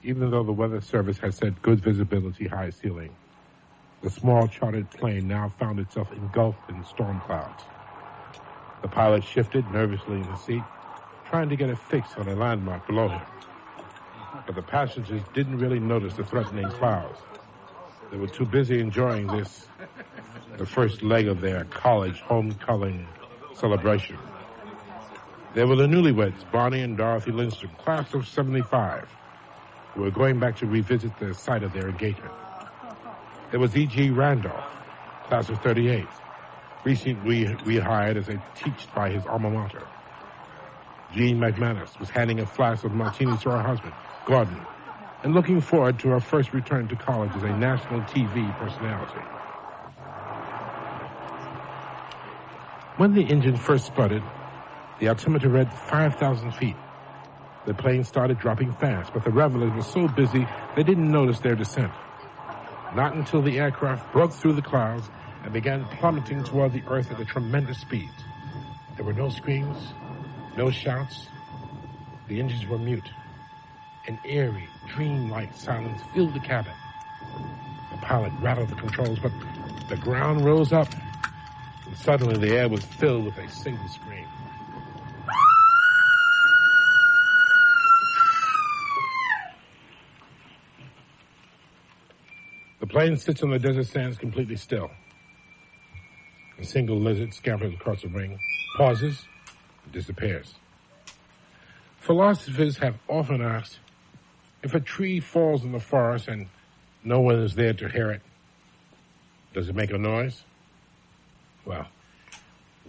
Even though the weather service had said good visibility, high ceiling, the small chartered plane now found itself engulfed in storm clouds. The pilot shifted nervously in the seat, trying to get a fix on a landmark below him. But the passengers didn't really notice the threatening clouds. They were too busy enjoying this, the first leg of their college homecoming celebration. They were the newlyweds, Barney and Dorothy Lindstrom, class of 75, who were going back to revisit the site of their engagement. There was E.G. Randolph, class of 38, recently rehired as a teacher by his alma mater. Jean McManus was handing a flask of martinis to her husband, Gordon, and looking forward to her first return to college as a national TV personality. When the engine first sputtered, the altimeter read 5,000 feet. The plane started dropping fast, but the revelers were so busy they didn't notice their descent. Not until the aircraft broke through the clouds and began plummeting toward the earth at a tremendous speed. There were no screams, no shouts. The engines were mute. An eerie, dream-like silence filled the cabin. The pilot rattled the controls, but the ground rose up, and suddenly the air was filled with a single scream. The plane sits on the desert sands completely still. A single lizard scampers across the ring, pauses, and disappears. Philosophers have often asked, if a tree falls in the forest and no one is there to hear it, does it make a noise? Well,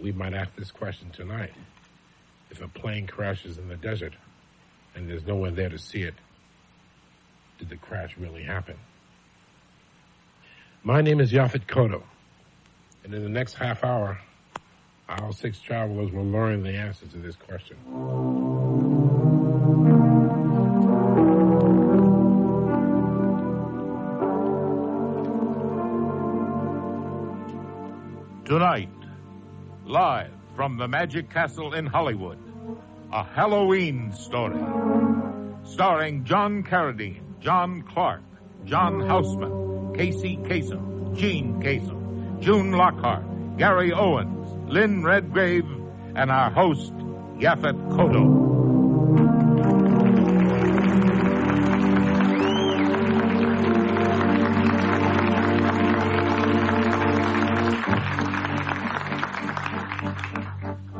we might ask this question tonight. If a plane crashes in the desert and there's no one there to see it, did the crash really happen? My name is Yaphet Kotto, and in the next half hour, our 6 travelers will learn the answer to this question. Tonight, live from the Magic Castle in Hollywood, a Halloween story. Starring John Carradine, John Clark, John Houseman, Casey Kasem, Gene Kasem, June Lockhart, Gary Owens, Lynn Redgrave, and our host, Yaphet Kotto.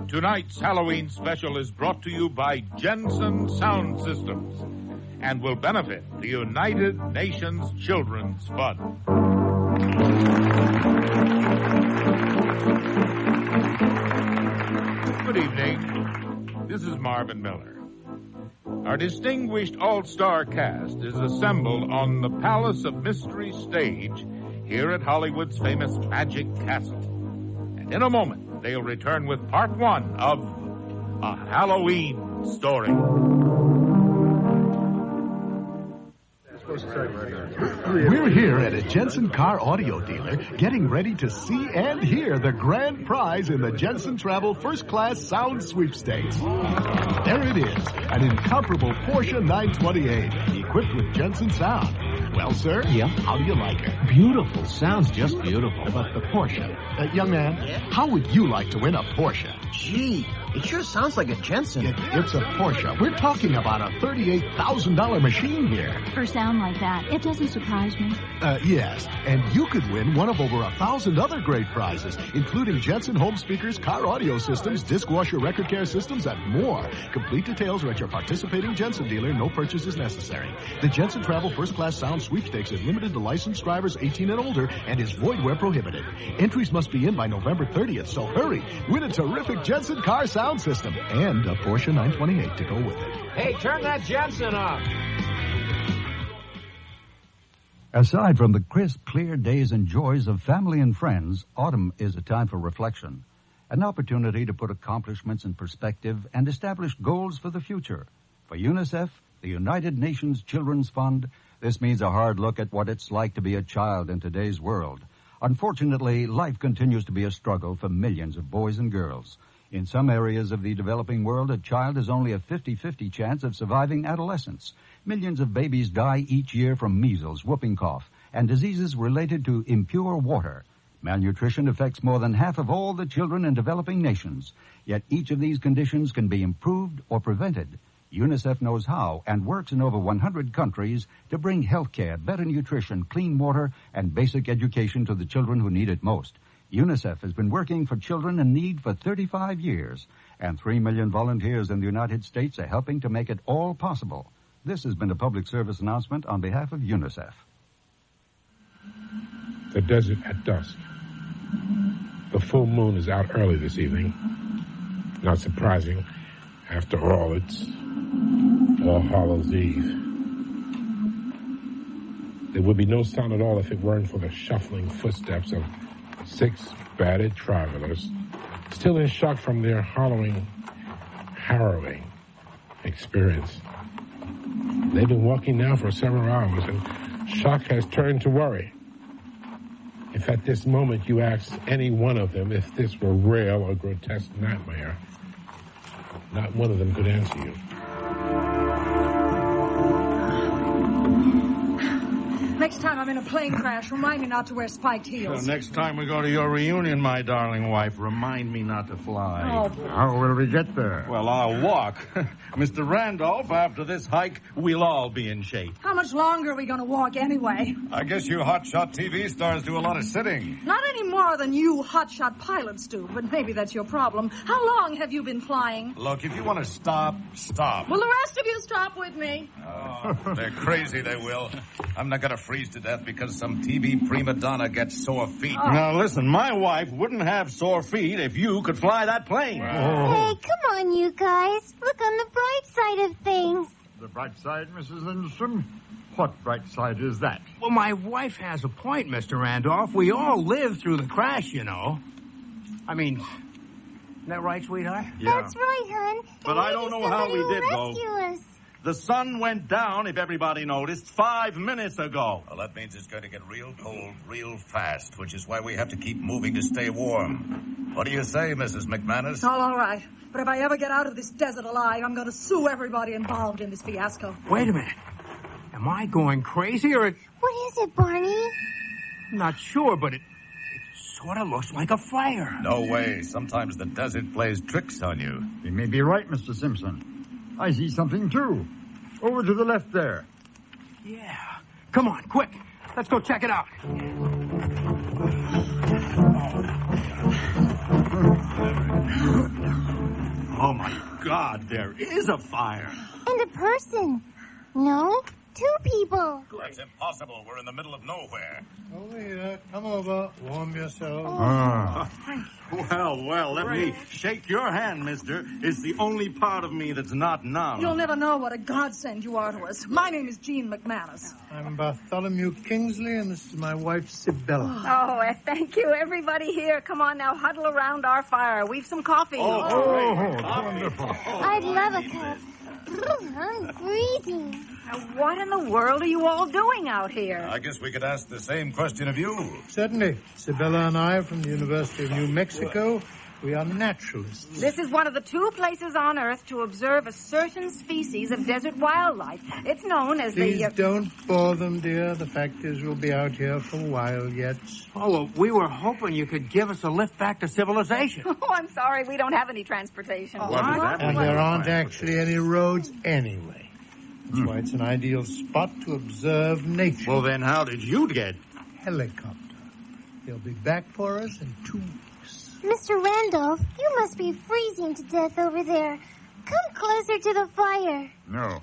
Tonight's Halloween special is brought to you by Jensen Sound Systems and will benefit the United Nations Children's Fund. Good evening. This is Marvin Miller. Our distinguished all-star cast is assembled on the Palace of Mystery stage here at Hollywood's famous Magic Castle. And in a moment, they'll return with part 1 of A Halloween Story. We're here at a Jensen car audio dealer getting ready to see and hear the grand prize in the Jensen Travel First Class Sound Sweepstakes. There it is, an incomparable Porsche 928 equipped with Jensen Sound. Well, sir, yeah? How do you like it? Beautiful. Sounds just beautiful. But the Porsche. Young man, how would you like to win a Porsche? Gee, it sure sounds like a Jensen. It's a Porsche. We're talking about a $38,000 machine here. For sound like that, it doesn't surprise me. Yes, and you could win one of over 1,000 other great prizes, including Jensen home speakers, car audio systems, disc washer record care systems, and more. Complete details are at your participating Jensen dealer. No purchase is necessary. The Jensen Travel First Class Sound Sweepstakes is limited to licensed drivers 18 and older and is void where prohibited. Entries must be in by November 30th, so hurry. Win a terrific Jensen car sound system and a Porsche 928 to go with it. Hey, turn that Jensen off. Aside from the crisp, clear days and joys of family and friends, autumn is a time for reflection, an opportunity to put accomplishments in perspective and establish goals for the future. For UNICEF, the United Nations Children's Fund, this means a hard look at what it's like to be a child in today's world. Unfortunately, life continues to be a struggle for millions of boys and girls. In some areas of the developing world, a child has only a 50-50 chance of surviving adolescence. Millions of babies die each year from measles, whooping cough, and diseases related to impure water. Malnutrition affects more than half of all the children in developing nations. Yet each of these conditions can be improved or prevented. UNICEF knows how and works in over 100 countries to bring health care, better nutrition, clean water, and basic education to the children who need it most. UNICEF has been working for children in need for 35 years, and 3 million volunteers in the United States are helping to make it all possible. This has been a public service announcement on behalf of UNICEF. The desert at dusk. The full moon is out early this evening. Not surprising. After all, it's All Hallows Eve. There would be no sound at all if it weren't for the shuffling footsteps of 6 battered travelers, still in shock from their harrowing experience. They've been walking now for several hours, and shock has turned to worry. If at this moment you asked any one of them if this were real or grotesque nightmare, not one of them could answer you. Next time I'm in a plane crash, remind me not to wear spiked heels. Next time we go to your reunion, my darling wife, remind me not to fly. Oh. How will we get there? Well, I'll walk. Mr. Randolph, after this hike, we'll all be in shape. How much longer are we going to walk anyway? I guess you hotshot TV stars do a lot of sitting. Not any more than you hotshot pilots do, but maybe that's your problem. How long have you been flying? Look, if you want to stop, stop. Will the rest of you stop with me? Oh, they're crazy, they will. I'm not going to freeze to death because some TV prima donna gets sore feet. Oh. Now, listen, my wife wouldn't have sore feet if you could fly that plane. Hey, come on, you guys. Look on the bright side of things. The bright side, Mrs. Lindstrom? What bright side is that? Well, my wife has a point, Mr. Randolph. We all lived through the crash, you know. I mean, isn't that right, sweetheart? Yeah. That's right, hon. But I don't know how we did, though. Rescue us. The sun went down, if everybody noticed, 5 minutes ago. Well, that means it's going to get real cold real fast, which is why we have to keep moving to stay warm. What do you say, Mrs. McManus? All right. But if I ever get out of this desert alive, I'm going to sue everybody involved in this fiasco. Wait a minute. Am I going crazy or... What is it, Barney? I'm not sure, but it sort of looks like a fire. No way. Sometimes the desert plays tricks on you. You may be right, Mr. Simpson. I see something, too. Over to the left there. Yeah. Come on, quick. Let's go check it out. Oh, my God, there is a fire. And a person. No, 2 people. That's impossible. We're in the middle of nowhere. Over here. Come over. Warm yourself. Well, let me shake your hand, mister. It's the only part of me that's not numb. You'll never know what a godsend you are to us. My name is Jean McManus. I'm Bartholomew Kingsley, and this is my wife, Sibylla. Oh, thank you, everybody here. Come on now, huddle around our fire. We've some coffee. Wonderful. I'd love a cup. I'm freezing. Now, what in the world are you all doing out here? I guess we could ask the same question of you. Certainly. Sibylla and I are from the University of New Mexico. We are naturalists. This is one of the 2 places on Earth to observe a certain species of desert wildlife. It's known as Please don't bore them, dear. The fact is we'll be out here for a while yet. Oh, well, we were hoping you could give us a lift back to civilization. Oh, I'm sorry. We don't have any transportation. And there aren't actually any roads anyway. That's why it's an ideal spot to observe nature. Well, then how did you get? Helicopter. They'll be back for us in 2 weeks. Mr. Randolph, you must be freezing to death over there. Come closer to the fire. No,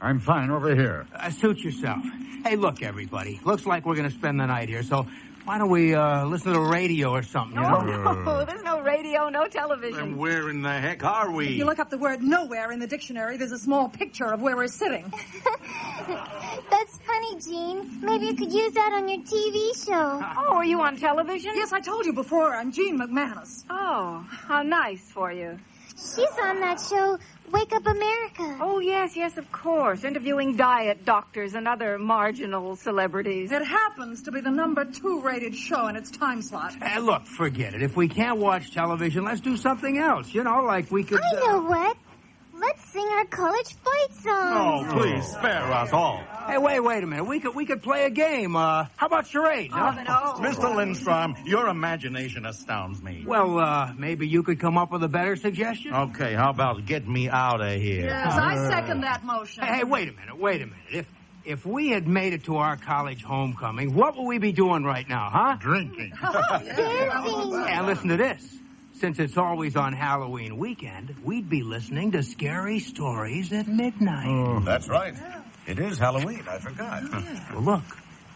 I'm fine over here. Suit yourself. Hey, look, everybody. Looks like we're going to spend the night here, so why don't we listen to the radio or something, you know? No, there's no radio, no television. Then where in the heck are we? If you look up the word nowhere in the dictionary, there's a small picture of where we're sitting. That's funny, Jean. Maybe you could use that on your TV show. Oh, are you on television? Yes, I told you before. I'm Jean McManus. Oh, how nice for you. She's on that show Wake Up America. Oh, yes, of course. Interviewing diet doctors and other marginal celebrities. It happens to be the #2 rated show in its time slot. Look, forget it. If we can't watch television, let's do something else. You know, like we could... I know what. Let's sing our college fight songs. Oh, please, spare us all. Hey, wait a minute. We could play a game. How about charades, huh? Mr. Lindstrom, your imagination astounds me. Well, maybe you could come up with a better suggestion? Okay, how about get me out of here? Yes, I second that motion. Hey, wait a minute. If we had made it to our college homecoming, what would we be doing right now, huh? Drinking. Dancing. And listen to this. Since it's always on Halloween weekend, we'd be listening to scary stories at midnight. Oh. That's right. It is Halloween. I forgot. Well, look,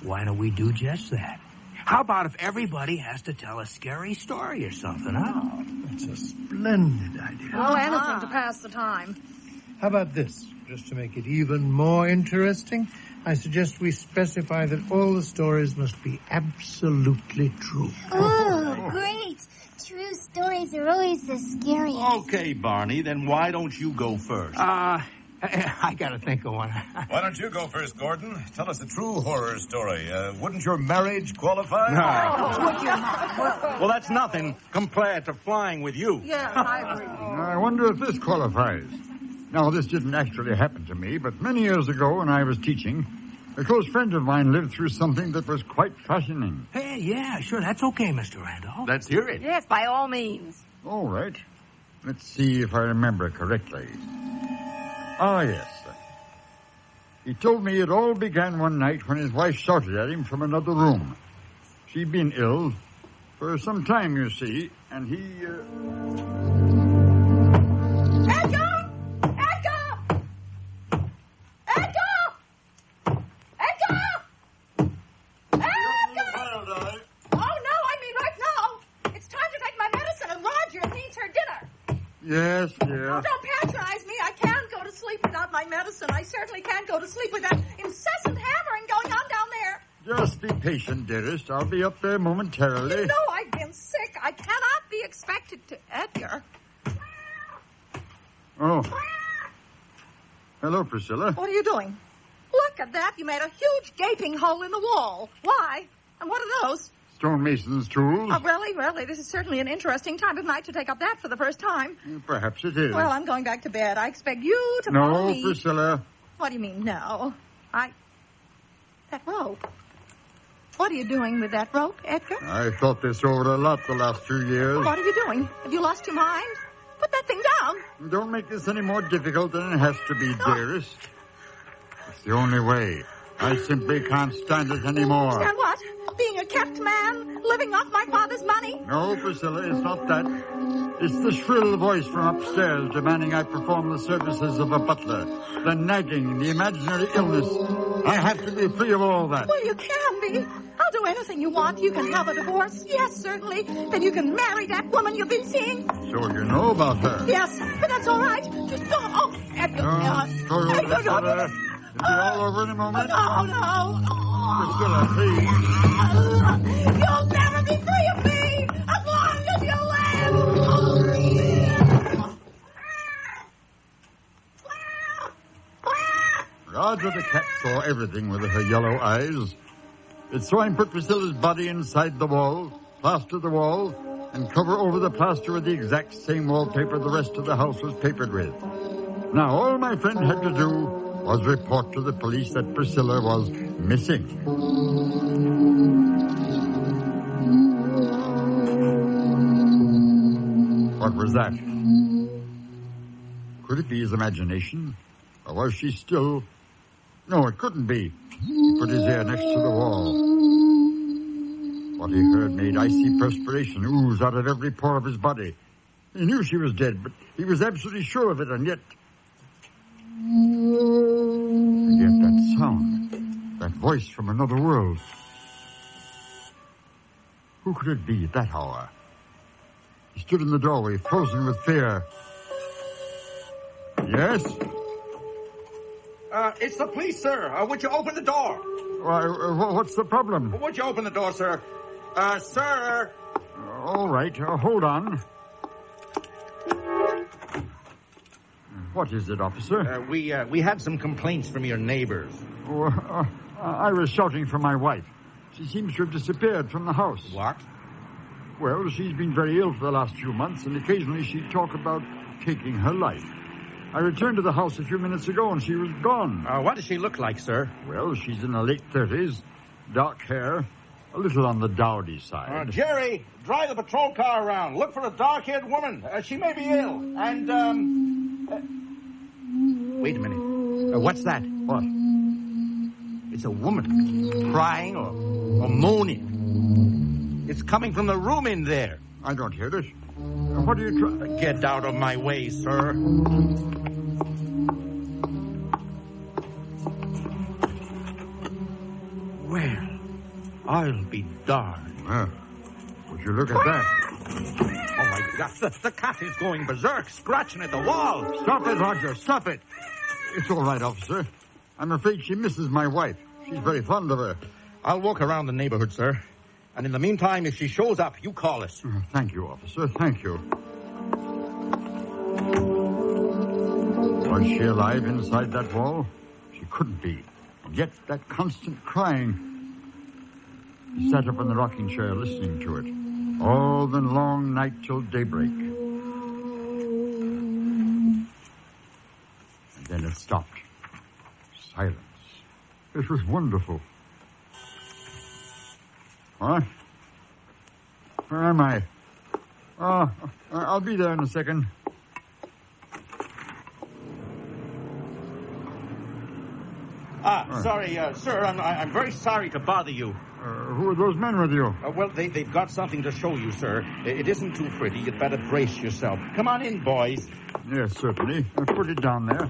why don't we do just that? How about if everybody has to tell a scary story or something, huh? That's a splendid idea. Well, anything to pass the time. How about this? Just to make it even more interesting, I suggest we specify that all the stories must be absolutely true. Oh, great. True stories are always the scariest. Okay, Barney, then why don't you go first? I gotta think of one. Why don't you go first, Gordon? Tell us a true horror story. Wouldn't your marriage qualify? Well, that's nothing compared to flying with you. Yeah, I agree. I wonder if this qualifies. Now, this didn't actually happen to me, but many years ago when I was teaching, a close friend of mine lived through something that was quite fascinating. Hey, yeah, sure, that's okay, Mr. Randolph. Let's hear it. Yes, by all means. All right. Let's see if I remember correctly. Ah, yes. He told me it all began one night when his wife shouted at him from another room. She'd been ill for some time, you see, and he... Edgar! Yes, yes. Oh, don't patronize me. I can't go to sleep without my medicine. I certainly can't go to sleep with that incessant hammering going on down there. Just be patient, dearest. I'll be up there momentarily. You know I've been sick. I cannot be expected to... Edgar. Oh. Hello, Priscilla. What are you doing? Look at that. You made a huge gaping hole in the wall. Why? And what are those? Stonemason's tools. Oh, really? This is certainly an interesting time of night to take up that for the first time. Perhaps it is. Well, I'm going back to bed. I expect you to follow me. No, Priscilla. What do you mean, no? That rope. What are you doing with that rope, Edgar? I thought this over a lot the last 2 years. What are you doing? Have you lost your mind? Put that thing down. Don't make this any more difficult than it has to be, dearest. It's the only way. I simply can't stand it anymore. Stand what? Being a kept man? Living off my father's money? No, Priscilla, it's not that. It's the shrill voice from upstairs demanding I perform the services of a butler. The nagging, the imaginary illness. I have to be free of all that. Well, you can be. I'll do anything you want. You can have a divorce. Yes, certainly. Then you can marry that woman you've been seeing. So you know about her? Yes, but that's all right. Just go. Oh, Edgar. Priscilla. It'll be all over in a moment. No. Priscilla, please. You'll never be free of me as long as you live. Roger the cat saw everything with her yellow eyes. It saw him put Priscilla's body inside the wall, plaster the wall, and cover over the plaster with the exact same wallpaper the rest of the house was papered with. Now, all my friend had to do was report to the police that Priscilla was missing. What was that? Could it be his imagination? Or was she still... No, it couldn't be. He put his ear next to the wall. What he heard made icy perspiration ooze out of every pore of his body. He knew she was dead, but he was absolutely sure of it, and yet... that sound, that voice from another world. Who could it be at that hour? He stood in the doorway, frozen with fear. Yes? It's the police, sir. Would you open the door? Why, what's the problem? Would you open the door, sir? Sir? All right, hold on. What is it, officer? We had some complaints from your neighbors. Oh, I was shouting for my wife. She seems to have disappeared from the house. What? Well, she's been very ill for the last few months, and occasionally she'd talk about taking her life. I returned to the house a few minutes ago, and she was gone. What does she look like, sir? Well, she's in her late 30s, dark hair, a little on the dowdy side. Jerry, drive the patrol car around. Look for a dark-haired woman. She may be ill. And, wait a minute. What's that? What? It's a woman crying or moaning. It's coming from the room in there. I don't hear it. What are you trying... Get out of my way, sir. Well, I'll be darned. Well, would you look at that? Oh, my God. The cat is going berserk, scratching at the wall. Stop it, Roger. Stop it. It's all right, officer. I'm afraid she misses my wife. She's very fond of her. I'll walk around the neighborhood, sir. And in the meantime, if she shows up, you call us. Thank you, officer. Thank you. Was she alive inside that wall? She couldn't be. And yet that constant crying. He sat up in the rocking chair listening to it. All the long night till daybreak. And then it stopped. Silence. It was wonderful. What? Where am I? Oh, I'll be there in a second. Sorry, sir. I'm very sorry to bother you. Who are those men with you? Well, they've got something to show you, sir. It isn't too pretty. You'd better brace yourself. Come on in, boys. Yes, certainly. Put it down there.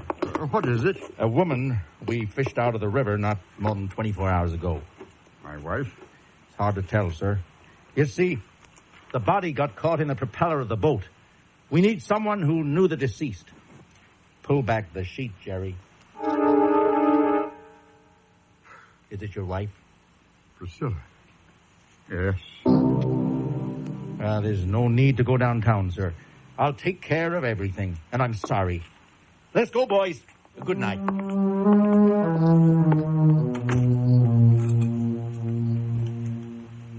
What is it? A woman we fished out of the river not more than 24 hours ago. My wife? It's hard to tell, sir. You see, the body got caught in the propeller of the boat. We need someone who knew the deceased. Pull back the sheet, Jerry. Is it your wife? Priscilla. Yes. There's no need to go downtown, sir. I'll take care of everything, and I'm sorry. Let's go, boys. Good night.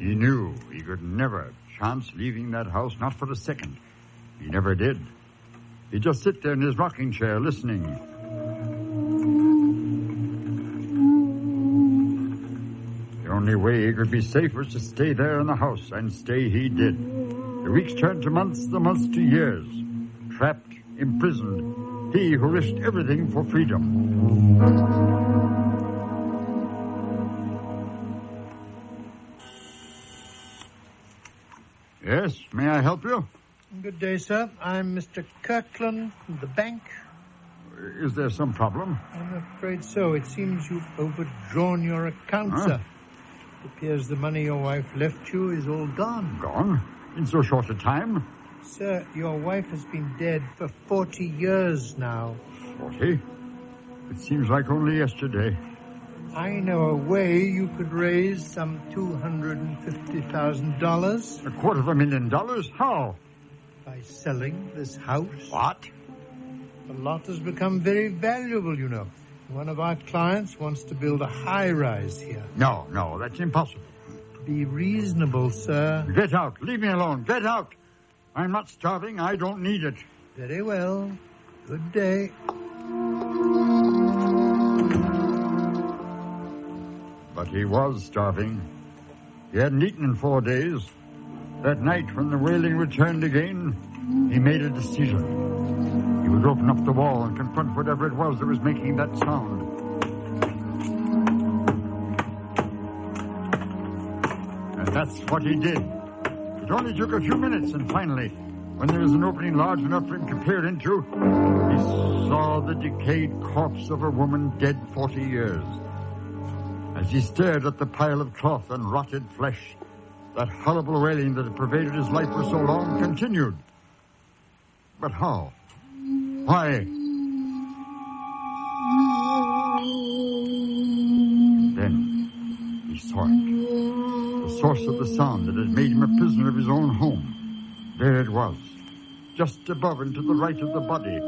He knew he could never chance leaving that house, not for a second. He never did. He'd just sit there in his rocking chair listening. The only way he could be safe was to stay there in the house, and stay he did. The weeks turned to months, the months to years. Trapped, imprisoned, he who risked everything for freedom. Yes, may I help you? Good day, sir. I'm Mr. Kirkland from the bank. Is there some problem? I'm afraid so. It seems you've overdrawn your account, sir. It appears the money your wife left you is all gone. Gone? In so short a time? Sir, your wife has been dead for 40 years now. 40? It seems like only yesterday. I know a way you could raise some $250,000. $250,000? How? By selling this house. What? The lot has become very valuable, you know. One of our clients wants to build a high-rise here. No, that's impossible. Be reasonable, sir. Get out. Leave me alone. Get out. I'm not starving. I don't need it. Very well. Good day. But he was starving. He hadn't eaten in 4 days. That night, when the wailing returned again, he made a decision. He would open up the wall and confront whatever it was that was making that sound. And that's what he did. It only took a few minutes, and finally, when there was an opening large enough for him to peer into, he saw the decayed corpse of a woman dead 40 years. As he stared at the pile of cloth and rotted flesh, that horrible wailing that had pervaded his life for so long continued. But how? Why? Then he saw it. The source of the sound that had made him a prisoner of his own home. There it was, just above and to the right of the body.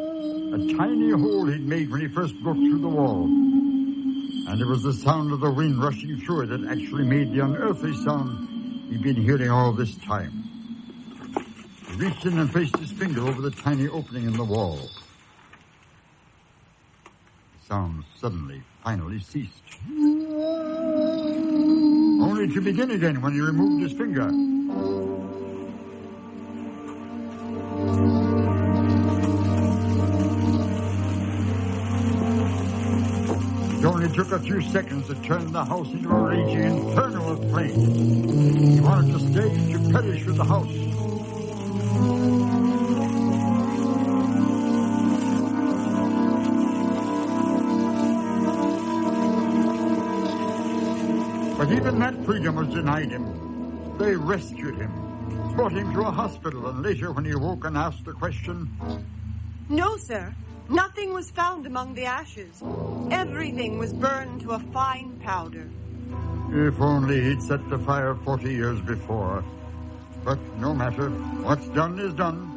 a tiny hole he'd made when he first broke through the wall. And it was the sound of the wind rushing through it that actually made the unearthly sound he'd been hearing all this time. He reached in and placed his finger over the tiny opening in the wall. The sound suddenly, finally ceased. Only to begin again when he removed his finger. It only took a few seconds to turn the house into a raging inferno of flames. He wanted to stay to perish with the house. But even that freedom was denied him. They rescued him, brought him to a hospital, and later when he awoke and asked the question... No, sir. Nothing was found among the ashes. Everything was burned to a fine powder. If only he'd set the fire 40 years before. But no matter. What's done is done.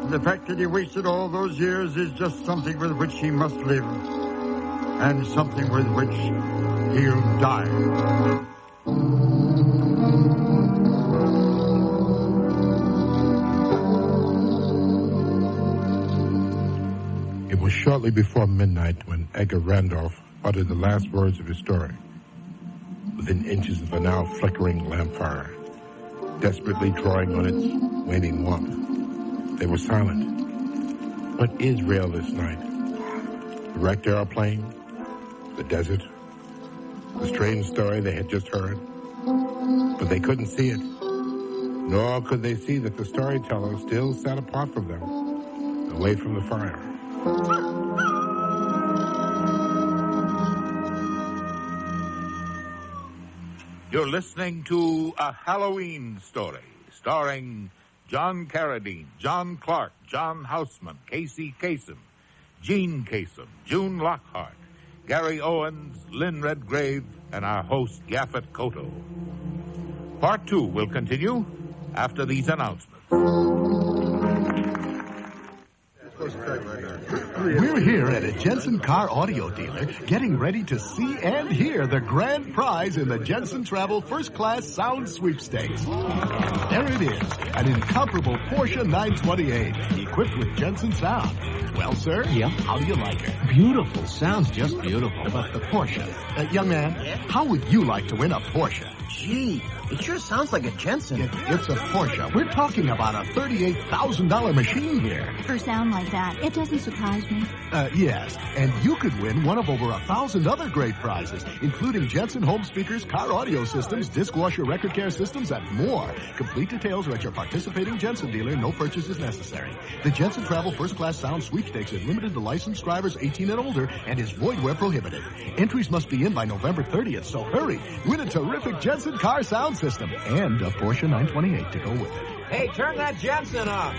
And the fact that he wasted all those years is just something with which he must live. And something with which he'll die. It was shortly before midnight when Edgar Randolph uttered the last words of his story. Within inches of the now flickering lamp fire, desperately drawing on its waning warmth, they were silent. What is real this night? The wrecked airplane? The desert? The strange story they had just heard? But they couldn't see it. Nor could they see that the storyteller still sat apart from them, away from the fire. You're listening to A Halloween Story, starring John Carradine, John Clark, John Houseman, Casey Kasem, Gene Kasem, June Lockhart, Gary Owens, Lynn Redgrave, and our host, Yaphet Kotto. Part 2 will continue after these announcements. We're here at a Jensen car audio dealer getting ready to see and hear the grand prize in the Jensen Travel First Class Sound Sweepstakes. There it is, an incomparable Porsche 928, equipped with Jensen sound. Well, sir, how do you like her? Beautiful. Sounds just beautiful. But the Porsche. Young man, how would you like to win a Porsche? Gee, it sure sounds like a Jensen. It's a Porsche. We're talking about a $38,000 machine here. For sound like that, it doesn't surprise me. Yes, and you could win one of over 1,000 other great prizes, including Jensen home speakers, car audio systems, disc washer record care systems, and more. Complete details are at your participating Jensen dealer. No purchase is necessary. The Jensen Travel First Class Sound Sweepstakes is limited to licensed drivers 18 and older and is void where prohibited. Entries must be in by November 30th, so hurry. Win a terrific Jensen car sound system and a Porsche 928 to go with it. Hey, turn that Jensen off.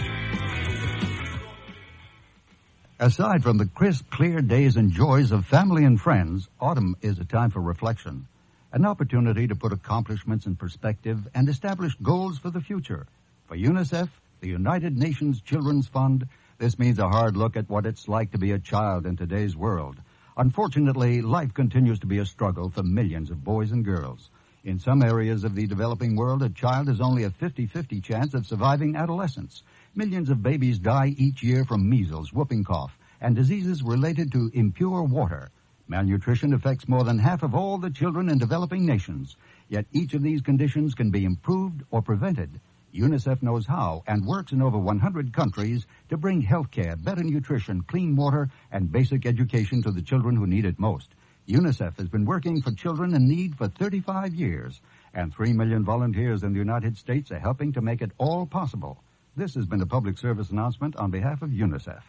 Aside from the crisp, clear days and joys of family and friends, autumn is a time for reflection, an opportunity to put accomplishments in perspective and establish goals for the future. For UNICEF, the United Nations Children's Fund, this means a hard look at what it's like to be a child in today's world. Unfortunately, life continues to be a struggle for millions of boys and girls. In some areas of the developing world, a child has only a 50-50 chance of surviving adolescence. Millions of babies die each year from measles, whooping cough, and diseases related to impure water. Malnutrition affects more than half of all the children in developing nations. Yet each of these conditions can be improved or prevented. UNICEF knows how and works in over 100 countries to bring health care, better nutrition, clean water, and basic education to the children who need it most. UNICEF has been working for children in need for 35 years, and 3 million volunteers in the United States are helping to make it all possible. This has been a public service announcement on behalf of UNICEF.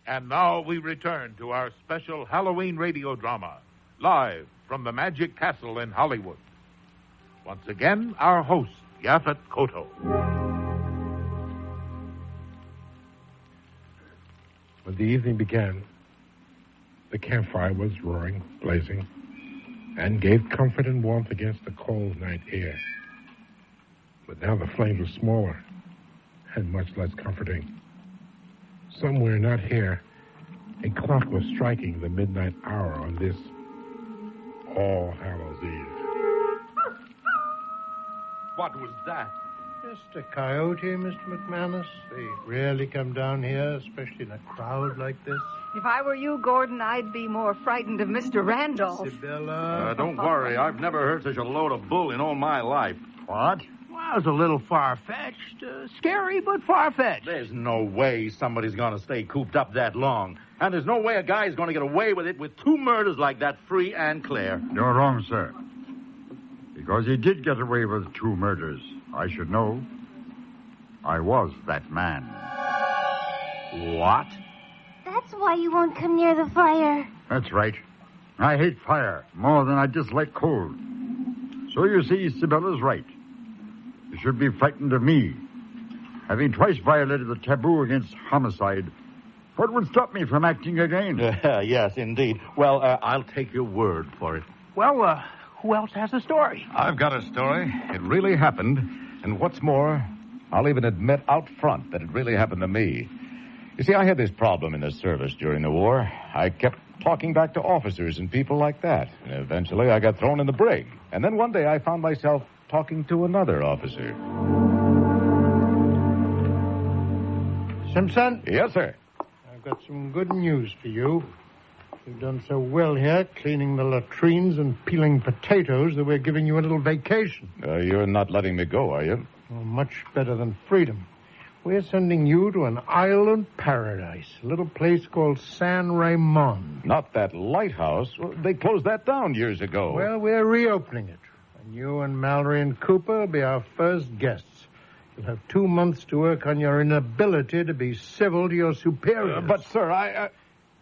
And now we return to our special Halloween radio drama, live from the Magic Castle in Hollywood. Once again, our host, Yaphet Kotto. When the evening began, the campfire was roaring, blazing, and gave comfort and warmth against the cold night air. But now the flames were smaller and much less comforting. somewhere not here, a clock was striking the midnight hour on this All Hallows Eve. What was that? Just a coyote, Mr. McManus. They rarely come down here, especially in a crowd like this. If I were you, Gordon, I'd be more frightened of Mr. Randolph. Sibylla. Don't worry. I've never heard such a load of bull in all my life. What? Well, it's a little far-fetched. Scary, but far-fetched. There's no way somebody's going to stay cooped up that long. And there's no way a guy's going to get away with it with 2 murders like that, free and clear. You're wrong, sir. Because he did get away with 2 murders. I should know. I was that man. What? That's why you won't come near the fire. That's right. I hate fire more than I dislike cold. So you see, Sibylla's right. You should be frightened of me. Having twice violated the taboo against homicide, what would stop me from acting again? Yes, indeed. Well, I'll take your word for it. Well, who else has a story? I've got a story. It really happened. And what's more, I'll even admit out front that it really happened to me. You see, I had this problem in the service during the war. I kept talking back to officers and people like that. And eventually, I got thrown in the brig. And then one day, I found myself talking to another officer. Simpson? Yes, sir. I've got some good news for you. You've done so well here, cleaning the latrines and peeling potatoes, that we're giving you a little vacation. You're not letting me go, are you? Well, much better than freedom. We're sending you to an island paradise, a little place called San Ramon. Not that lighthouse. Well, they closed that down years ago. Well, we're reopening it. And you and Mallory and Cooper will be our first guests. You'll have 2 months to work on your inability to be civil to your superiors. But, sir,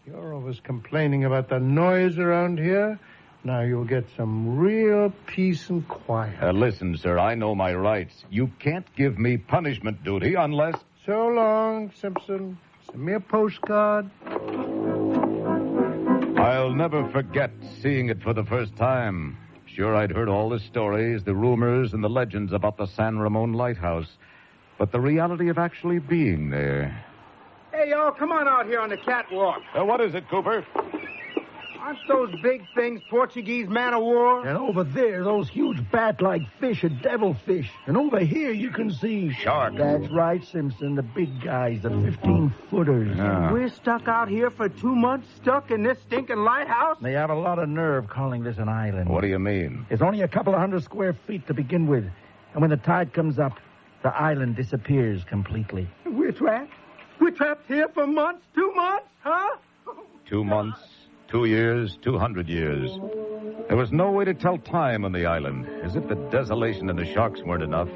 You're always complaining about the noise around here. Now you'll get some real peace and quiet. Listen, sir, I know my rights. You can't give me punishment duty unless... So long, Simpson. Send me a postcard. I'll never forget seeing it for the first time. Sure, I'd heard all the stories, the rumors, and the legends about the San Ramon Lighthouse. But the reality of actually being there... Hey, y'all, come on out here on the catwalk. What is it, Cooper? Aren't those big things Portuguese man-o'-war? And over there, those huge bat-like fish are devilfish. And over here, you can see... Shark. That's right, Simpson. The big guys, the 15-footers. Yeah. We're stuck out here for 2 months, stuck in this stinking lighthouse? They have a lot of nerve calling this an island. What do you mean? It's only a couple of 100 square feet to begin with. And when the tide comes up, the island disappears completely. We're trapped? We're trapped here for months? 2 months, huh? 2 months, 2 years, 200 years. There was no way to tell time on the island. As if the desolation and the sharks weren't enough,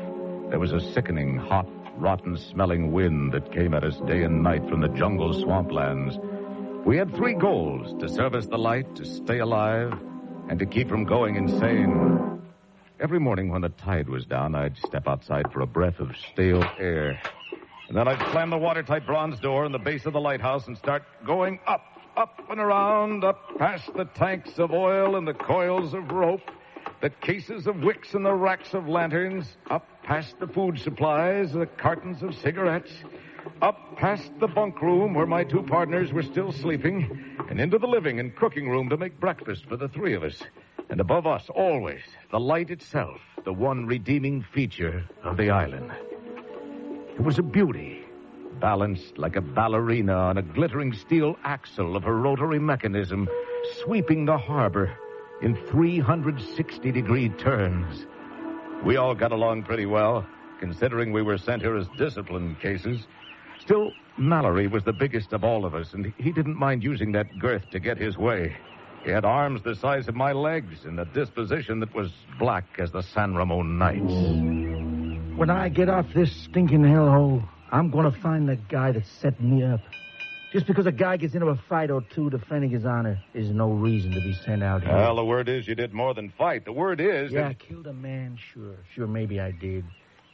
there was a sickening, hot, rotten-smelling wind that came at us day and night from the jungle swamplands. We had 3 goals: to service the light, to stay alive, and to keep from going insane. Every morning when the tide was down, I'd step outside for a breath of stale air. And then I'd slam the watertight bronze door in the base of the lighthouse and start going up and around, up past the tanks of oil and the coils of rope, the cases of wicks and the racks of lanterns, up past the food supplies, the cartons of cigarettes, up past the bunk room where my 2 partners were still sleeping, and into the living and cooking room to make breakfast for the 3 of us. And above us, always, the light itself, the one redeeming feature of the island. It was a beauty, balanced like a ballerina on a glittering steel axle of her rotary mechanism, sweeping the harbor in 360-degree turns. We all got along pretty well, considering we were sent here as discipline cases. Still, Mallory was the biggest of all of us, and he didn't mind using that girth to get his way. He had arms the size of my legs and a disposition that was black as the San Ramon nights. When I get off this stinking hellhole, I'm going to find the guy that set me up. Just because a guy gets into a fight or 2 defending his honor is no reason to be sent out here. Well, the word is you did more than fight. The word is... Yeah, I killed a man, sure. Sure, maybe I did.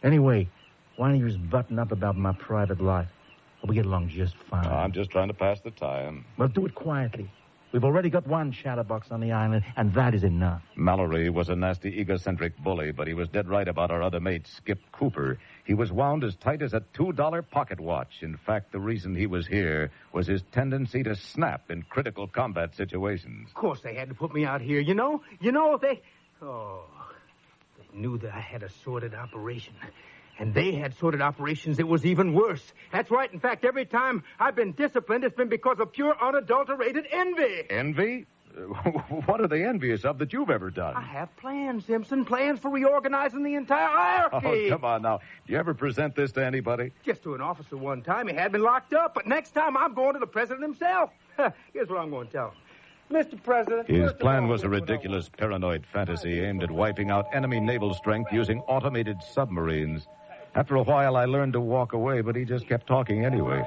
Anyway, why don't you just button up about my private life? We get along just fine. I'm just trying to pass the time. Well, do it quietly. We've already got one chatterbox on the island, and that is enough. Mallory was a nasty, egocentric bully, but he was dead right about our other mate, Skip Cooper. He was wound as tight as a $2 pocket watch. In fact, the reason he was here was his tendency to snap in critical combat situations. Of course they had to put me out here, you know? They knew that I had a sordid operation. And they had sordid operations that was even worse. That's right. In fact, every time I've been disciplined, it's been because of pure, unadulterated envy. Envy? What are they envious of that you've ever done? I have plans, Simpson. Plans for reorganizing the entire hierarchy. Oh, come on now. Do you ever present this to anybody? Just to an officer one time. He had me locked up. But next time, I'm going to the president himself. Here's what I'm going to tell him. Mr. President... His plan was a ridiculous paranoid fantasy aimed at wiping out enemy naval strength using automated submarines. After a while, I learned to walk away, but he just kept talking anyway.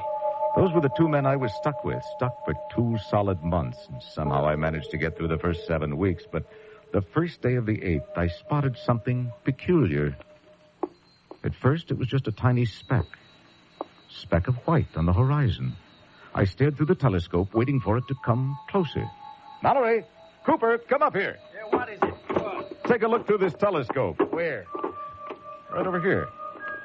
Those were the two men I was stuck for 2 solid months. And somehow I managed to get through the first 7 weeks. But the first day of the 8th, I spotted something peculiar. At first, it was just a tiny speck of white on the horizon. I stared through the telescope, waiting for it to come closer. Mallory! Cooper, come up here. Yeah, what is it? What? Take a look through this telescope. Where? Right over here.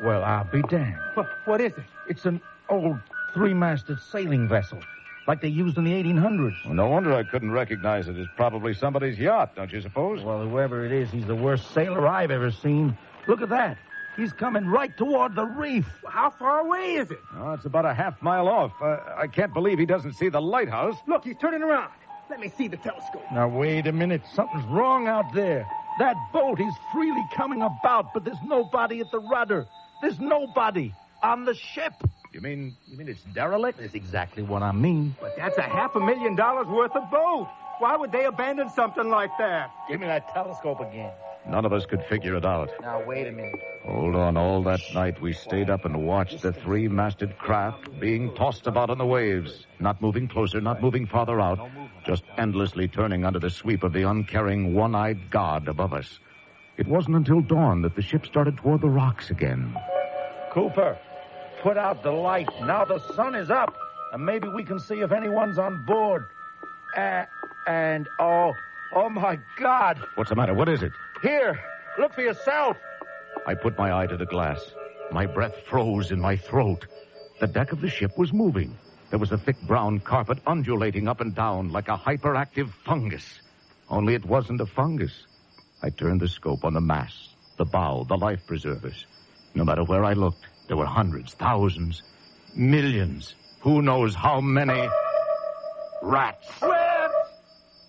Well, I'll be damned. What is it? It's an old 3-masted sailing vessel, like they used in the 1800s. Well, no wonder I couldn't recognize it. It's probably somebody's yacht, don't you suppose? Well, whoever it is, he's the worst sailor I've ever seen. Look at that. He's coming right toward the reef. How far away is it? Oh, it's about a half-mile off. I can't believe he doesn't see the lighthouse. Look, he's turning around. Let me see the telescope. Now, wait a minute. Something's wrong out there. That boat is freely coming about, but there's nobody at the rudder. There's nobody on the ship. You mean it's derelict? That's exactly what I mean. But that's $500,000 worth of boat. Why would they abandon something like that? Give me that telescope again. None of us could figure it out. Now, wait a minute. Hold on. All that night, we stayed up and watched the 3-masted craft being tossed about on the waves. Not moving closer, not moving farther out. Just endlessly turning under the sweep of the uncaring, one-eyed god above us. It wasn't until dawn that the ship started toward the rocks again. Cooper, put out the light. Now the sun is up, and maybe we can see if anyone's on board. Oh, my God. What's the matter? What is it? Here, look for yourself. I put my eye to the glass. My breath froze in my throat. The deck of the ship was moving. There was a thick brown carpet undulating up and down like a hyperactive fungus. Only it wasn't a fungus. I turned the scope on the mast, the bow, the life preservers. No matter where I looked, there were hundreds, thousands, millions. Who knows how many? Rats. Rats!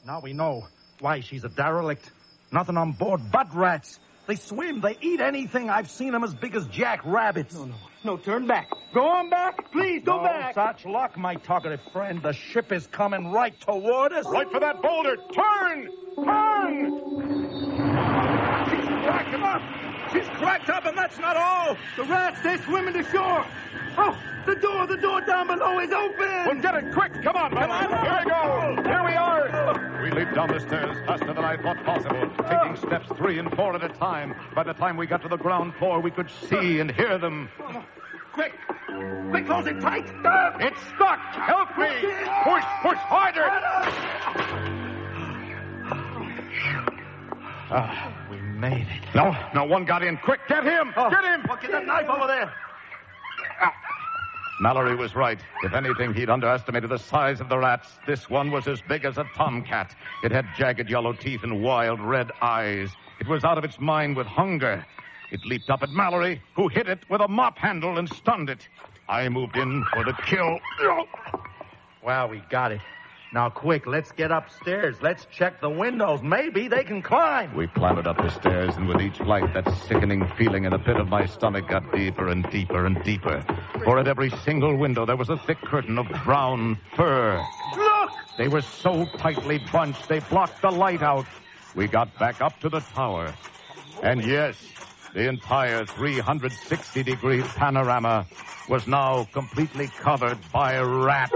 Now we know why she's a derelict. Nothing on board but rats. They swim. They eat anything. I've seen them as big as jackrabbits. No, turn back. Go on back. Please, go back. Such luck, my talkative friend. The ship is coming right toward us. Right for that boulder. Turn! Turn! She's cracked up. She's cracked up, and that's not all. The rats, they're swimming to shore. Oh, the door down below is open. Well, get it quick. Come on, Here we go. Here we are. We leaped down the stairs faster than I thought possible, taking steps 3 and 4 at a time. By the time we got to the ground floor, we could see and hear them. Quick, close it tight. It's stuck. Help me. Push harder. We made it. No, one got in. Quick, get him. Get him. Well, get that knife over there. Mallory was right. If anything, he'd underestimated the size of the rats. This one was as big as a tomcat. It had jagged yellow teeth and wild red eyes. It was out of its mind with hunger. It leaped up at Mallory, who hit it with a mop handle and stunned it. I moved in for the kill. Well, we got it. Now, quick, let's get upstairs. Let's check the windows. Maybe they can climb. We clambered up the stairs, and with each flight, that sickening feeling in the pit of my stomach got deeper and deeper and deeper. For at every single window, there was a thick curtain of brown fur. Look! They were so tightly bunched, they blocked the light out. We got back up to the tower. And yes, the entire 360-degree panorama was now completely covered by rats.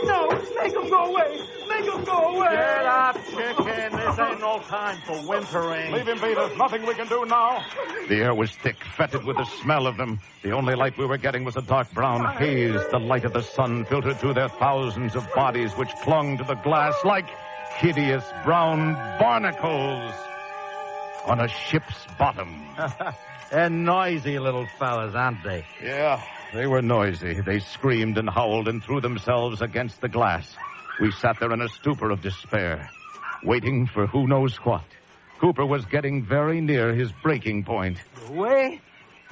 No, make them go away. away! You go away! Get up, chicken. This ain't no time for whimpering. Leave him be. There's nothing we can do now. The air was thick, fetid with the smell of them. The only light we were getting was a dark brown haze. The light of the sun filtered through their thousands of bodies which clung to the glass like hideous brown barnacles on a ship's bottom. They're noisy little fellas, aren't they? Yeah, they were noisy. They screamed and howled and threw themselves against the glass. We sat there in a stupor of despair, waiting for who knows what. Cooper was getting very near his breaking point. Go away.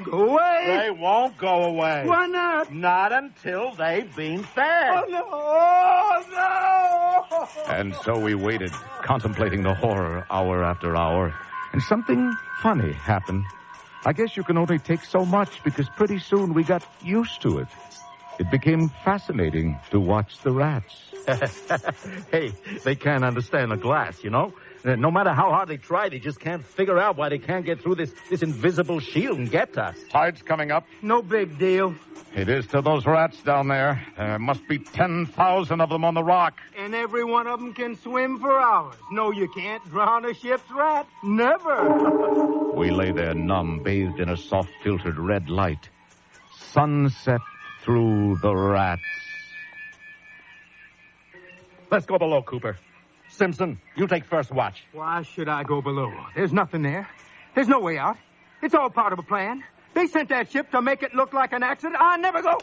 Go away. They won't go away. Why not? Not until they've been fed. Oh, no. Oh, no. And so we waited, contemplating the horror hour after hour. And something funny happened. I guess you can only take so much because pretty soon we got used to it. It became fascinating to watch the rats. Hey, they can't understand the glass, you know? No matter how hard they try, they just can't figure out why they can't get through this invisible shield and get to us. Tide's coming up. No big deal. It is to those rats down there. There must be 10,000 of them on the rock. And every one of them can swim for hours. No, you can't drown a ship's rat. Never. We lay there numb, bathed in a soft filtered red light. Sunset through the rats. Let's go below, Cooper. Simpson, you take first watch. Why should I go below? There's nothing there. There's no way out. It's all part of a plan. They sent that ship to make it look like an accident. I never go.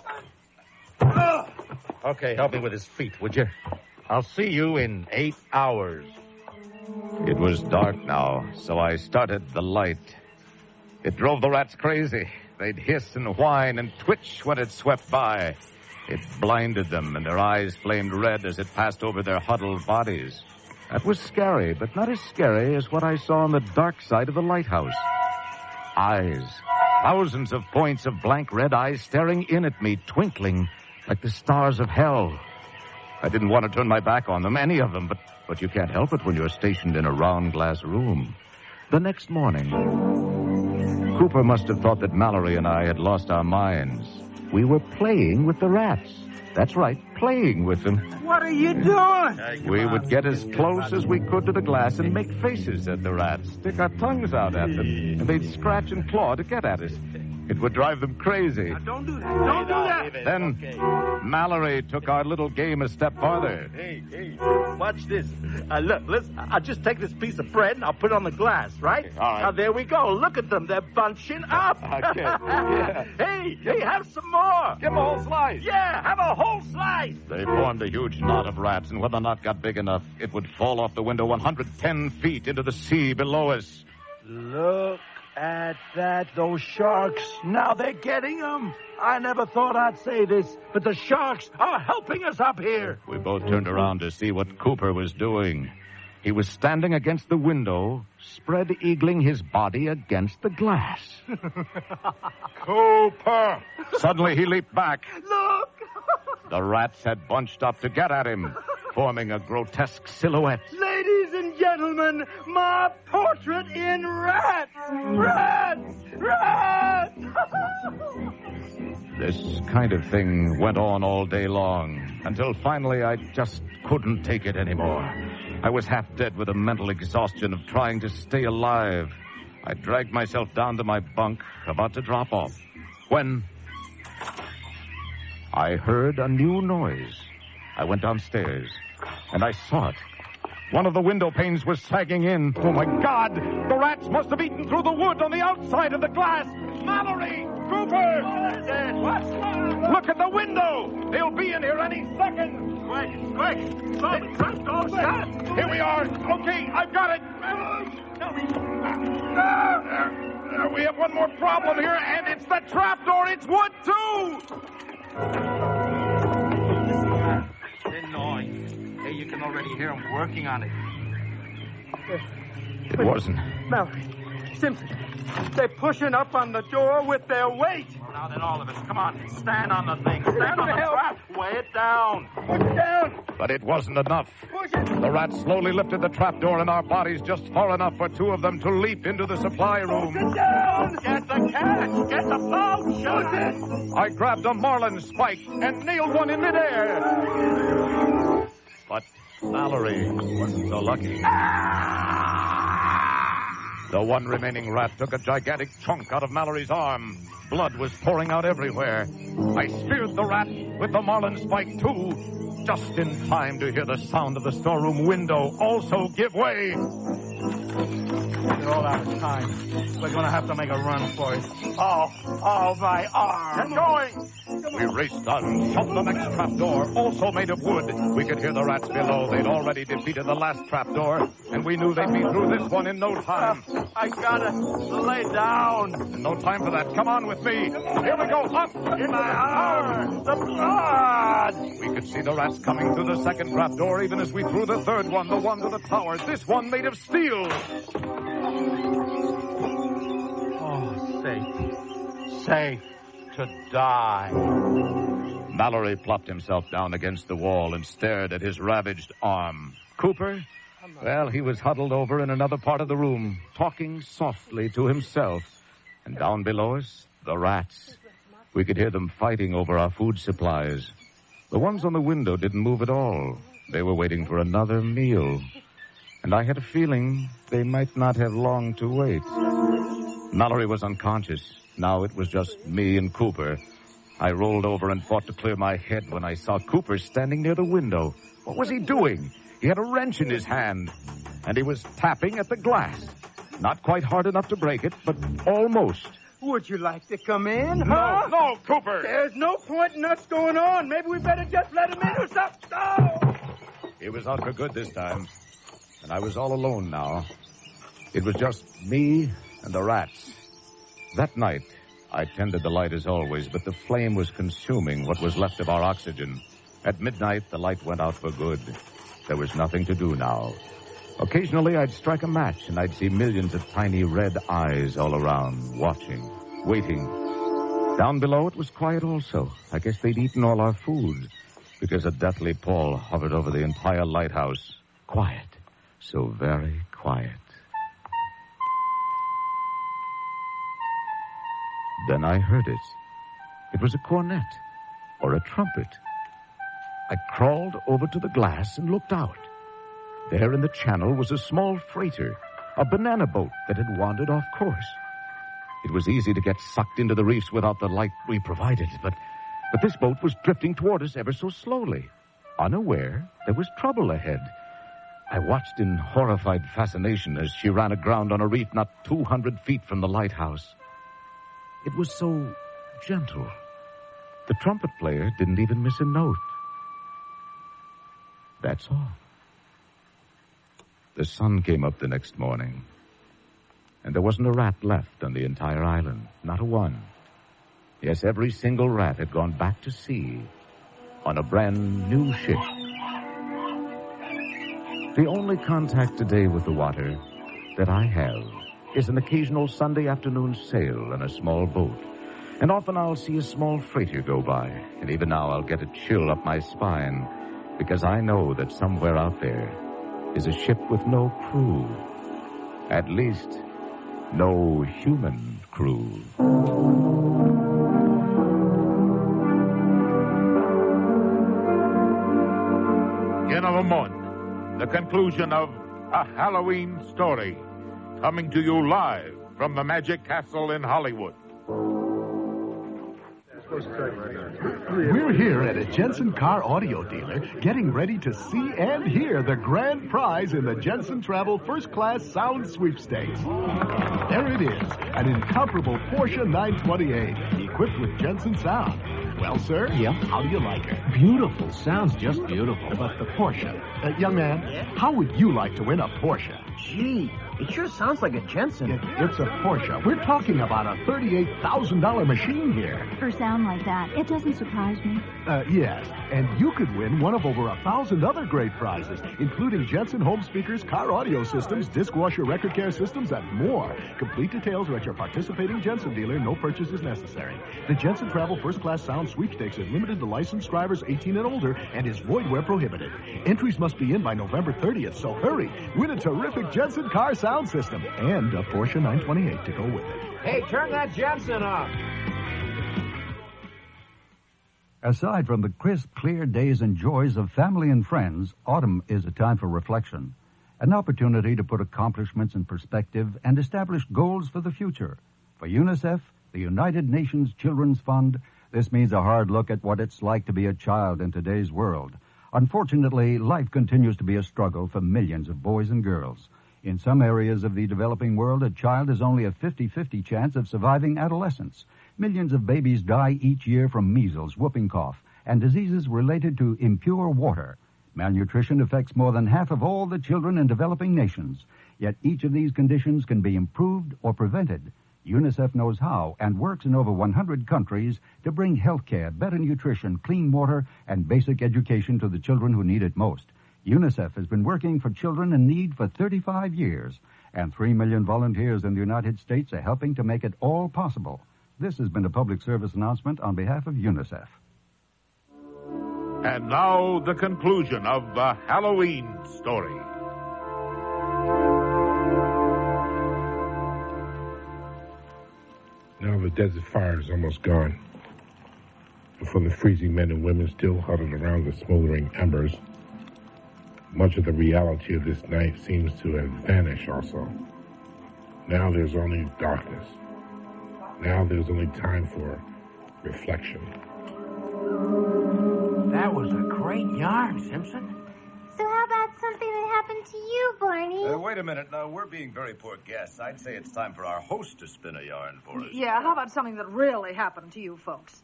Okay, help me with his feet, would you? I'll see you in 8 hours. It was dark now, so I started the light. It drove the rats crazy. They'd hiss and whine and twitch when it swept by. It blinded them, and their eyes flamed red as it passed over their huddled bodies. That was scary, but not as scary as what I saw on the dark side of the lighthouse. Eyes. Thousands of points of blank red eyes staring in at me, twinkling like the stars of hell. I didn't want to turn my back on them, any of them, but you can't help it when you're stationed in a round glass room. The next morning, Cooper must have thought that Mallory and I had lost our minds. We were playing with the rats. That's right, playing with them. What are you doing? We would get as close as we could to the glass and make faces at the rats, stick our tongues out at them, and they'd scratch and claw to get at us. It would drive them crazy. Now, don't do that. Don't do that. Then Mallory took our little game a step farther. Hey, watch this. Look, listen, I'll just take this piece of bread and I'll put it on the glass, right? All right. Now, there we go. Look at them. They're bunching up. Okay. Yeah. Hey, have some more. Give them a whole slice. Yeah, have a whole slice. They formed a huge knot of rats, and when the knot got big enough, it would fall off the window 110 feet into the sea below us. Look at that, those sharks. Now they're getting them. I never thought I'd say this, but the sharks are helping us up here. We both turned around to see what Cooper was doing. He was standing against the window, spread-eagling his body against the glass. Cooper! Suddenly he leaped back. Look! The rats had bunched up to get at him, forming a grotesque silhouette. Ladies and gentlemen, my portrait in rats! Rats! Rats! This kind of thing went on all day long, until finally I just couldn't take it anymore. I was half dead with the mental exhaustion of trying to stay alive. I dragged myself down to my bunk, about to drop off, when I heard a new noise. I went downstairs, and I saw it. One of the window panes was sagging in. Oh, my God! The rats must have eaten through the wood on the outside of the glass! Mallory! Cooper! Look at the window! They'll be in here any second! Quick! The trap door shut! Here we are! Okay, I've got it! We have one more problem here, and it's the trapdoor! It's wood, too! The noise. Hey, you can already hear them working on it. It wasn't. Mallory, Simpson, they're pushing up on the door with their weight. Well, now then, all of us, come on, stand on the thing. Stand on the trap. Weigh it down. Push it down. But it wasn't enough. Push it. The rats slowly lifted the trapdoor in our bodies just far enough for two of them to leap into the supply room. Push it down. Get the catch. Get the boat. Shoot it. I grabbed a marlin spike and nailed one in midair. But Mallory wasn't so lucky. The one remaining rat took a gigantic chunk out of Mallory's arm. Blood was pouring out everywhere. I speared the rat with the marlin spike, too, just in time to hear the sound of the storeroom window also give way. They're all out of time. We're going to have to make a run for it. Oh, my arm. Get going! We raced on, shoved the next trapdoor, also made of wood. We could hear the rats below. They'd already defeated the last trapdoor, and we knew they'd be through this one in no time. I gotta lay down. No time for that. Come on with me. Here we go. Up! In my arm! The blood! We could see the rats coming through the second trapdoor, even as we threw the third one, the one to the tower. This one made of steel. Oh, safe to die. Mallory plopped himself down against the wall and stared at his ravaged arm. Cooper? Well, he was huddled over in another part of the room, talking softly to himself. And down below us, the rats. We could hear them fighting over our food supplies. The ones on the window didn't move at all. They were waiting for another meal. And I had a feeling they might not have long to wait. Mallory was unconscious. Now it was just me and Cooper. I rolled over and fought to clear my head when I saw Cooper standing near the window. What was he doing? He had a wrench in his hand, and he was tapping at the glass. Not quite hard enough to break it, but almost. Would you like to come in, huh? No, Cooper! There's no point in us going on. Maybe we better just let him in or something. No! He was out for good this time, and I was all alone now. It was just me and the rats. That night, I tended the light as always, but the flame was consuming what was left of our oxygen. At midnight, the light went out for good. There was nothing to do now. Occasionally, I'd strike a match, and I'd see millions of tiny red eyes all around, watching, waiting. Down below, it was quiet also. I guess they'd eaten all our food, because a deathly pall hovered over the entire lighthouse. Quiet. So very quiet. Then I heard it. It was a cornet, or a trumpet. I crawled over to the glass and looked out. There in the channel was a small freighter, a banana boat that had wandered off course. It was easy to get sucked into the reefs without the light we provided, but this boat was drifting toward us ever so slowly. Unaware, there was trouble ahead. I watched in horrified fascination as she ran aground on a reef not 200 feet from the lighthouse. It was so gentle. The trumpet player didn't even miss a note. That's all. The sun came up the next morning, and there wasn't a rat left on the entire island. Not a one. Yes, every single rat had gone back to sea on a brand new ship. The only contact today with the water that I have is an occasional Sunday afternoon sail in a small boat. And often I'll see a small freighter go by, and even now I'll get a chill up my spine, because I know that somewhere out there is a ship with no crew. At least, no human crew. In a moment, the conclusion of A Halloween Story, coming to you live from the Magic Castle in Hollywood. We're here at a Jensen car audio dealer getting ready to see and hear the grand prize in the Jensen Travel First Class Sound Sweepstakes. There it is, an incomparable Porsche 928 equipped with Jensen sound. Well, sir? Yeah? How do you like her? Beautiful. Sounds just beautiful. But the Porsche. Young man, how would you like to win a Porsche? Gee, it sure sounds like a Jensen. It's a Porsche. We're talking about a $38,000 machine here. For sound like that, it doesn't surprise me. Yes, and you could win one of over 1,000 other great prizes, including Jensen home speakers, car audio systems, disc washer record care systems, and more. Complete details are at your participating Jensen dealer. No purchase is necessary. The Jensen Travel First Class Sound Sweepstakes is limited to licensed drivers 18 and older and is void where prohibited. Entries must be in by November 30th, so hurry. Win a terrific Jensen car sound system and a Porsche 928 to go with it. Hey, turn that Jensen off. Aside from the crisp, clear days and joys of family and friends, autumn is a time for reflection, an opportunity to put accomplishments in perspective and establish goals for the future. For UNICEF, the United Nations Children's Fund, this means a hard look at what it's like to be a child in today's world. Unfortunately, life continues to be a struggle for millions of boys and girls. In some areas of the developing world, a child has only a 50-50 chance of surviving adolescence. Millions of babies die each year from measles, whooping cough, and diseases related to impure water. Malnutrition affects more than half of all the children in developing nations. Yet each of these conditions can be improved or prevented. UNICEF knows how and works in over 100 countries to bring health care, better nutrition, clean water, and basic education to the children who need it most. UNICEF has been working for children in need for 35 years, and 3 million volunteers in the United States are helping to make it all possible. This has been a public service announcement on behalf of UNICEF. And now the conclusion of the Halloween story. Now the desert fire is almost gone. And for the freezing men and women still huddled around the smoldering embers, much of the reality of this night seems to have vanished also. Now there's only darkness. Now there's only time for reflection. That was a great yarn, Simpson. So how about something that happened to you, Barney? Wait a minute. Now, we're being very poor guests. I'd say it's time for our host to spin a yarn for us. Yeah, how about something that really happened to you folks?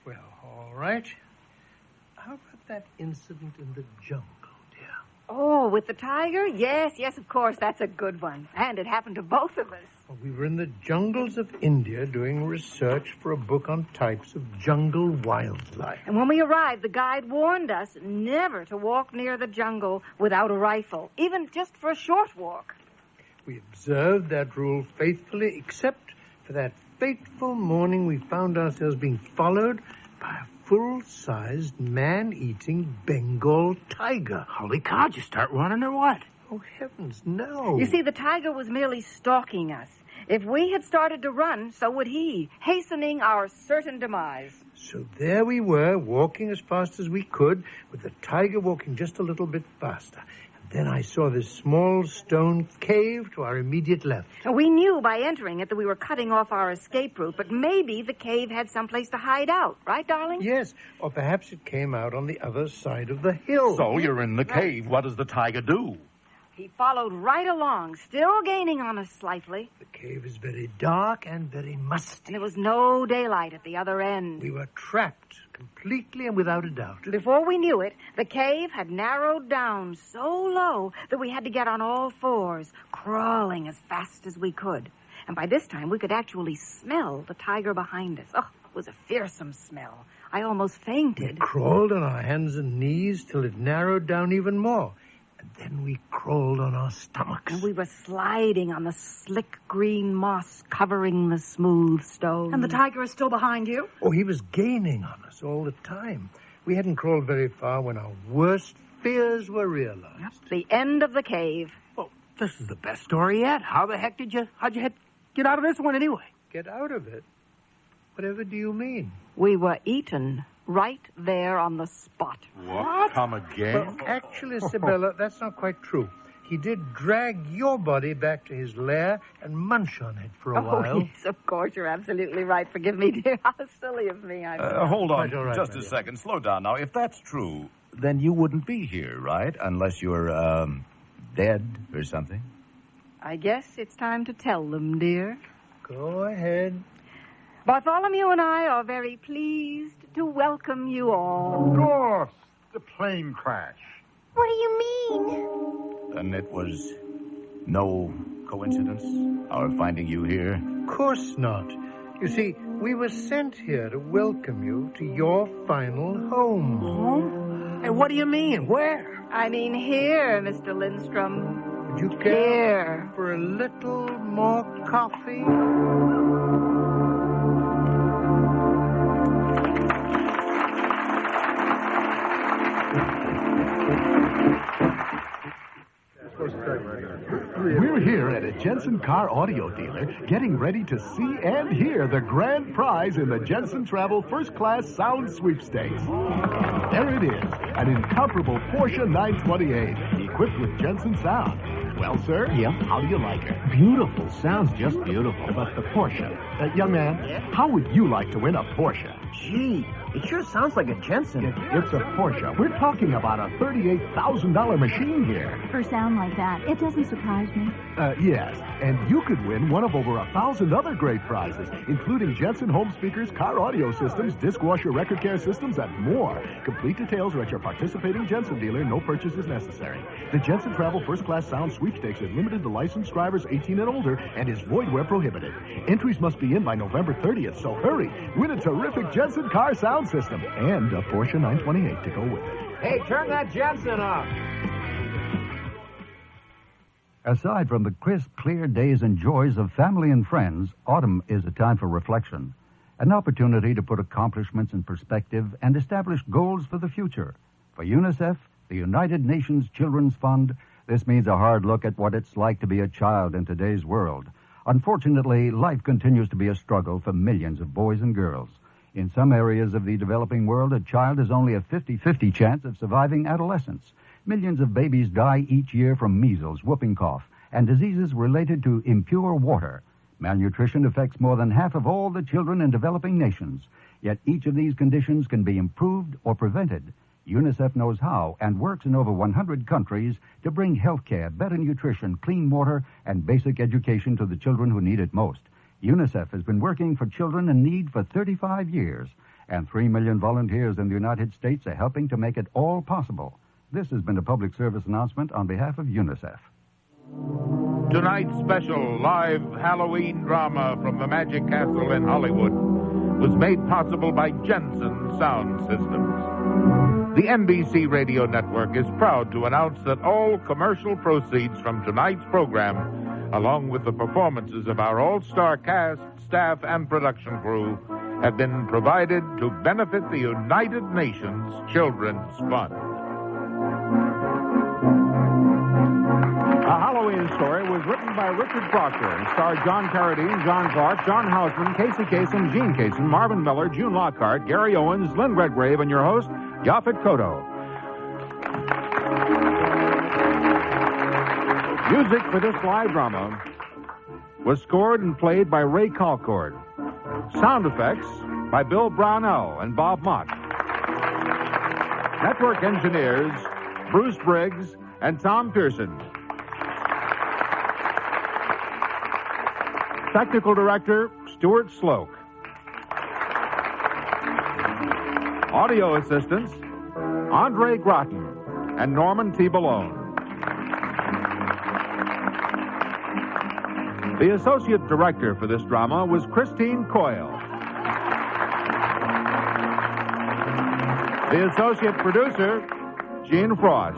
Well, all right. How about that incident in the jungle, dear? Oh, with the tiger? Yes, of course. That's a good one. And it happened to both of us. Well, we were in the jungles of India doing research for a book on types of jungle wildlife. And when we arrived, the guide warned us never to walk near the jungle without a rifle, even just for a short walk. We observed that rule faithfully, except for that fateful morning we found ourselves being followed by a full-sized, man-eating Bengal tiger. Holy cow, did you start running or what? Oh, heavens, no. You see, the tiger was merely stalking us. If we had started to run, so would he, hastening our certain demise. So there we were, walking as fast as we could, with the tiger walking just a little bit faster. Then I saw this small stone cave to our immediate left. We knew by entering it that we were cutting off our escape route, but maybe the cave had someplace to hide out. Right, darling? Yes, or perhaps it came out on the other side of the hill. So you're in the cave. What does the tiger do? He followed right along, still gaining on us slightly. The cave is very dark and very musty. And there was no daylight at the other end. We were trapped completely and without a doubt. Before we knew it, the cave had narrowed down so low that we had to get on all fours, crawling as fast as we could. And by this time, we could actually smell the tiger behind us. Oh, it was a fearsome smell. I almost fainted. We crawled on our hands and knees till it narrowed down even more. And then we crawled on our stomachs. And we were sliding on the slick green moss covering the smooth stone. And the tiger is still behind you? Oh, he was gaining on us all the time. We hadn't crawled very far when our worst fears were realized. Yep, the end of the cave. Well, this is the hardest story yet. How'd you get out of this one anyway? Get out of it? Whatever do you mean? We were eaten right there on the spot. What? Come again? Well, actually, Isabella, that's not quite true. He did drag your body back to his lair and munch on it for a while. Oh, yes, of course. You're absolutely right. Forgive me, dear. How silly of me. Hold on Right, just a second. Slow down now. If that's true, then you wouldn't be here, right? Unless you're, dead or something. I guess it's time to tell them, dear. Go ahead. Bartholomew and I are very pleased to welcome you all. Of course. The plane crash. What do you mean? Then it was no coincidence, our finding you here? Of course not. You see, we were sent here to welcome you to your final home. Home? Hey, what do you mean? Where? I mean here, Mr. Lindstrom. Would you care Here. for a little more coffee? We're here at a Jensen car audio dealer getting ready to see and hear the grand prize in the Jensen Travel First Class Sound Sweepstakes. There it is, an incomparable Porsche 928 equipped with Jensen sound. Well, sir? Yeah? How do you like her? Beautiful. Sounds just beautiful. But the Porsche. Young man, how would you like to win a Porsche? Gee, it sure sounds like a Jensen. It's a Porsche. We're talking about a $38,000 machine here. For a sound like that, it doesn't surprise me. Yes, and you could win one of over 1,000 other great prizes, including Jensen home speakers, car audio systems, disc washer record care systems, and more. Complete details are at your participating Jensen dealer. No purchase is necessary. The Jensen Travel First Class Sound Sweepstakes is limited to licensed drivers 18 and older and is void where prohibited. Entries must be in by November 30th, so hurry. Win a terrific Jensen car sound system and a Porsche 928 to go with it. Hey, turn that Jensen off. Aside from the crisp, clear days and joys of family and friends, autumn is a time for reflection, an opportunity to put accomplishments in perspective and establish goals for the future. For UNICEF, the United Nations Children's Fund, this means a hard look at what it's like to be a child in today's world. Unfortunately, life continues to be a struggle for millions of boys and girls. In some areas of the developing world, a child has only a 50-50 chance of surviving adolescence. Millions of babies die each year from measles, whooping cough, and diseases related to impure water. Malnutrition affects more than half of all the children in developing nations. Yet each of these conditions can be improved or prevented. UNICEF knows how and works in over 100 countries to bring health care, better nutrition, clean water, and basic education to the children who need it most. UNICEF has been working for children in need for 35 years, and 3 million volunteers in the United States are helping to make it all possible. This has been a public service announcement on behalf of UNICEF. Tonight's special live Halloween drama from the Magic Castle in Hollywood was made possible by Jensen Sound Systems. The NBC Radio Network is proud to announce that all commercial proceeds from tonight's program, along with the performances of our all-star cast, staff, and production crew, have been provided to benefit the United Nations Children's Fund. A Halloween Story was written by Richard Proctor and starred John Carradine, John Clark, John Houseman, Casey Kasem, Gene Kasem, Marvin Miller, June Lockhart, Gary Owens, Lynn Redgrave, and your host, Yaphet Kotto. Music for this live drama was scored and played by Ray Colcord. Sound effects by Bill Brownell and Bob Mott. Network engineers Bruce Briggs and Tom Pearson. Technical director Stuart Sloak. Audio assistants Andre Groton and Norman T. Balone. The associate director for this drama was Christine Coyle. The associate producer, Gene Frost.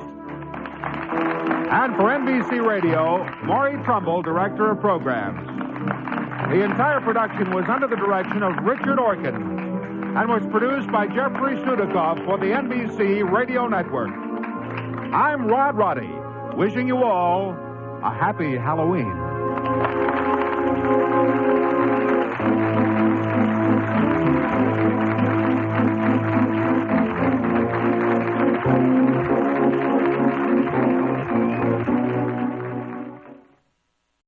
And for NBC Radio, Maury Trumbull, director of programs. The entire production was under the direction of Richard Orkin and was produced by Jeffrey Studikoff for the NBC Radio Network. I'm Rod Roddy, wishing you all a happy Halloween.